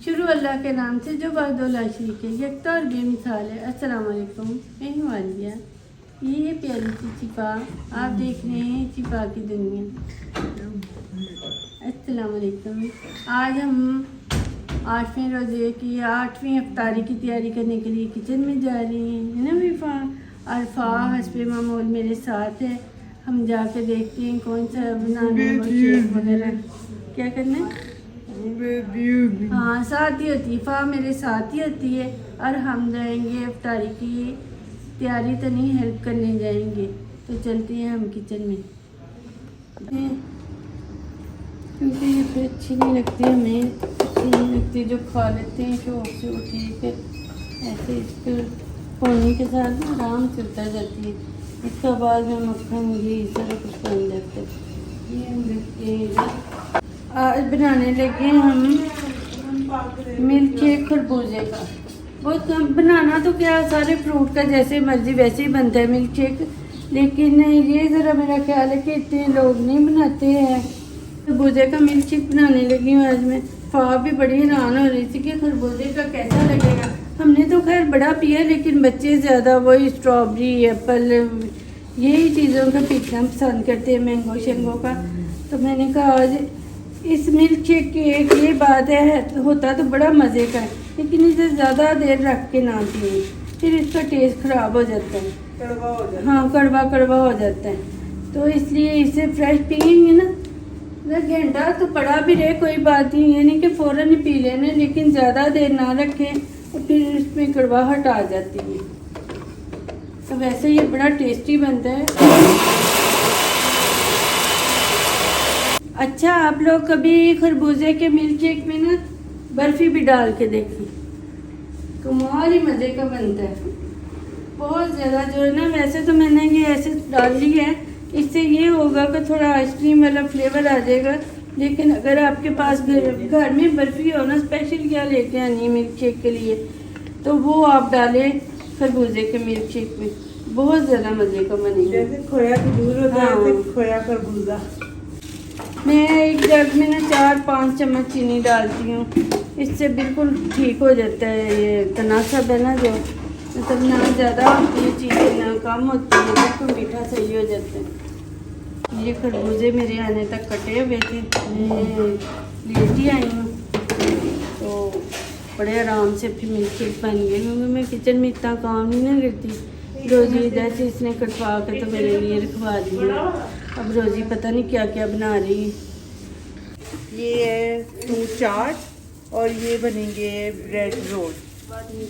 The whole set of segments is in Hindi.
शुरू अल्लाह के नाम से जो बागदौला शरीक है, यकता और बेमिसाल है। अस्सलाम वालेकुम, मैं हूँ आलिया। ये है प्यारी सी चिपा, आप देख रहे हैं चिपा की दुनिया। अस्सलाम वालेकुम। आज हम 8वें रोज़े की 8वीं इफ्तारी की तैयारी करने के लिए किचन में जा रहे हैं, है ना विफा? अरफा हस्बे मामूल मेरे साथ है। हम जाके देखते हैं कौन सा बनाना है, शेक वगैरह क्या करना है। हाँ साथ ही होती है, फा मेरे साथ ही होती है। और हम जाएंगे इफ्तारी की तैयारी तो नहीं, हेल्प करने जाएंगे। तो चलते हैं हम किचन में, क्योंकि ये फिर अच्छी नहीं लगती हमें, अच्छी नहीं लगती जो खा लेते हैं शौक से। वो ठीक है, ऐसे इसके पानी के साथ आराम से उतर जाती है। इसका बाद में मक्खन ये सारा कुछ बन जाता है। ये हम देखते हैं आज बनाने लगे हम मिल्क केक खरबूजे का। बहुत कम बनाना तो क्या, सारे फ्रूट का जैसे मर्जी वैसे ही बनता है मिल्क केक, लेकिन ये ज़रा मेरा ख्याल है कि इतने लोग नहीं बनाते हैं। खरबूजे का मिल्क केक बनाने लगी हूँ आज मैं। फा भी बड़ी हैरान हो रही थी कि खरबूजे का कैसा लगेगा। हमने तो खैर बड़ा पिया, लेकिन बच्चे ज़्यादा वही स्ट्रॉबेरी एप्पल यही चीज़ों का पीना पसंद करते हैं, मैंगो शेंगो का। तो मैंने कहा आज इस मिल्क शेक की एक ये बात है, होता तो बड़ा मज़े का है, लेकिन इसे ज़्यादा देर रख के ना पिए, फिर इसका टेस्ट ख़राब हो जाता है, कड़वा हो जाता है। हाँ कड़वा कड़वा हो जाता है। तो इसलिए इसे फ्रेश पियेंगे ना, घंटा तो पड़ा भी रहे कोई बात नहीं, ये नहीं कि फ़ौरन ही पी लेना, लेकिन ज़्यादा देर ना रखें और फिर इसमें कड़वाहट आ जाती है। तो वैसे ये बड़ा टेस्टी बनता है। अच्छा, आप लोग कभी खरबूजे के मिल्क केक में ना बर्फ़ी भी डाल के देखिए, कमाल ही मज़े का बनता है। बहुत ज़्यादा जो है ना, वैसे तो मैंने ये ऐसे डाल ली है, इससे ये होगा कि थोड़ा आइसक्रीम वाला फ्लेवर आ जाएगा। लेकिन अगर आपके पास घर में बर्फ़ी हो ना, स्पेशल क्या लेके आनी है मिल्क केक के लिए, तो वो आप डालें खरबूजे के मिल्क केक में, बहुत ज़्यादा मज़े का बनेगा। जैसे खोया की दूर होता है, खोया खरबूजा। मैं एक जग में ना 4-5 चम्मच चीनी डालती हूँ, इससे बिल्कुल ठीक हो जाता है। ये तनासब है ना, जो मतलब ना ज़्यादा होती है चीज़ें ना कम होती है, बिल्कुल मीठा सही हो जाता है। ये खरबूजे मेरे आने तक कटे हुए थे, मैं लेट ही आई हूँ, तो बड़े आराम से फिर मिल्क केक बन गए, क्योंकि मैं किचन में इतना काम नहीं ना करती। रोज़ी जैसे इसने कटवा के तो मेरे लिए रखवा दिया। अब रोज़ी पता नहीं क्या क्या बना रही है। ये है फ्रूट चाट और ये बनेंगे ब्रेड रोल। नहीं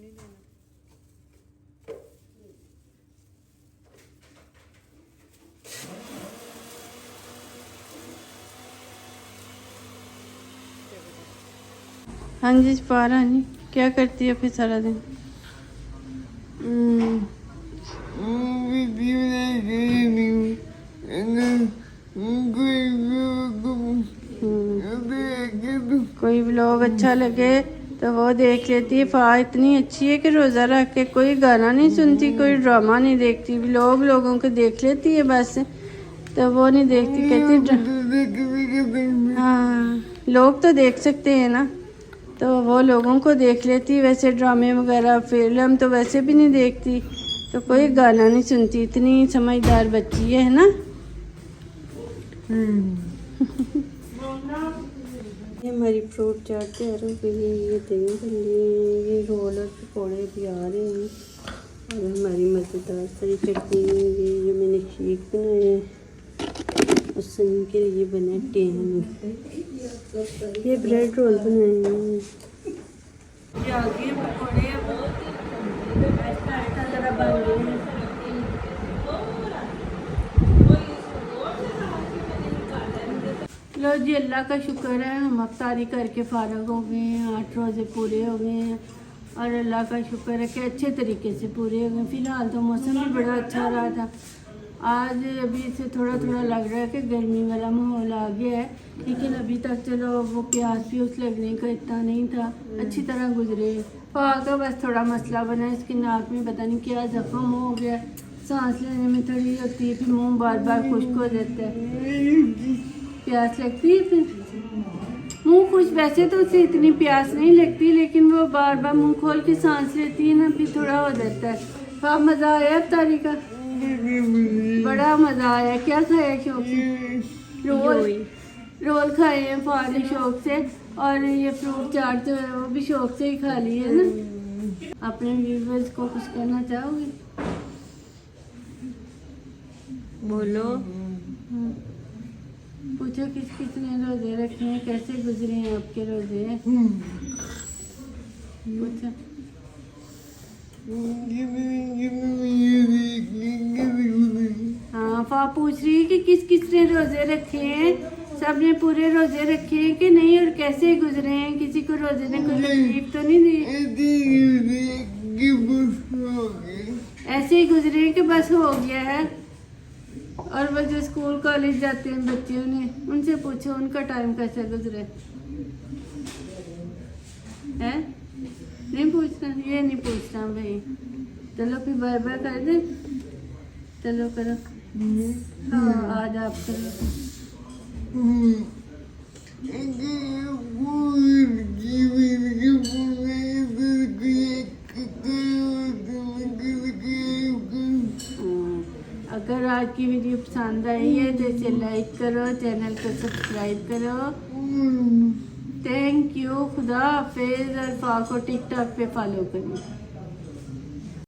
लेना। हाँ जी पारा जी, क्या करती है फिर सारा दिन? कोई व्लॉग अच्छा लगे तो वो देख लेती है। फा इतनी अच्छी है कि रोज़ा रख के कोई गाना नहीं सुनती, कोई ड्रामा नहीं देखती, व्लॉग लोगों के देख लेती है बस, तो वो नहीं देखती, कहती हाँ लोग तो देख सकते हैं ना, तो वो लोगों को देख लेती। वैसे ड्रामे वगैरह फिल्म तो वैसे भी नहीं देखती, तो कोई गाना नहीं सुनती। इतनी समझदार बच्ची है ना। ये हमारी फ्रूट चाट तैयार हो गई है, ये दही बन लिए, ये रोल और पकौड़े भी आ रहे हैं, और हमारी मज़ेदार सारी चटनी, ये जो मैंने शेक बनाया है और सनी के लिए बना टेन, ये ब्रेड रोल बनाए हैं। ये आ गए पकौड़े, ज़रा बन गए हैं। लो जी, अल्लाह का शुक्र है, हम अफ्तारी करके फ़ारग हो गए हैं, 8 रोज़े पूरे हो गए हैं, और अल्लाह का शुक्र है कि अच्छे तरीके से पूरे हो गए। फ़िलहाल तो मौसम भी बड़ा अच्छा रहा था, आज अभी से थोड़ा थोड़ा लग रहा है कि गर्मी वाला माहौल आ गया है, लेकिन अभी तक चलो वो प्यास प्यूस लगने का इतना नहीं था, अच्छी तरह गुजरे। फा का बस थोड़ा मसला बना है, इसकी नाक में पता नहीं क्या जख्म हो गया, सांस लेने में थोड़ी होती है, फिर मुंह बार बार खुश्क हो जाता है। प्यास लगती है फिर मुंह खुश, वैसे तो उसे इतनी प्यास नहीं लगती, लेकिन वो बार बार मुंह खोल के सांस लेती है ना, फिर थोड़ा हो जाता है। फा मज़ा आया अफ्तारी का? बड़ा मज़ा आया। क्या खाया शौक से? रोल खाए हैं फा ने शौक से, और ये फ्रूट चाट जो है वो भी शौक से ही खा ली है ना। अपने व्यूवर्स को कुछ कहना चाहोगे? बोलो। पूछो किस किस ने रोजे रखे हैं, कैसे गुजरे हैं आपके रोजे? पूछो। हाँ, फा पूछ रही है कि किस किस ने रोजे रखे हैं, सब ने पूरे रोजे रखे हैं कि नहीं, और कैसे गुजरे हैं, किसी को रोजे ने कोई तकलीफ तो नहीं दी? ऐसे ही गुजरे हैं कि बस हो गया है। और वो जो स्कूल कॉलेज जाते हैं बच्चे, उन्हें उनसे पूछो उनका टाइम कैसे गुजरे है? नहीं पूछना, ये नहीं पूछना भाई। चलो फिर बाय बाय कर दे, चलो करो। हाँ, आज आप करो। अगर आज की वीडियो पसंद आई है तो इसे लाइक करो, चैनल को सब्सक्राइब करो। थैंक यू, खुदा हाफिज, और फा को टिकटॉक पे फॉलो करो।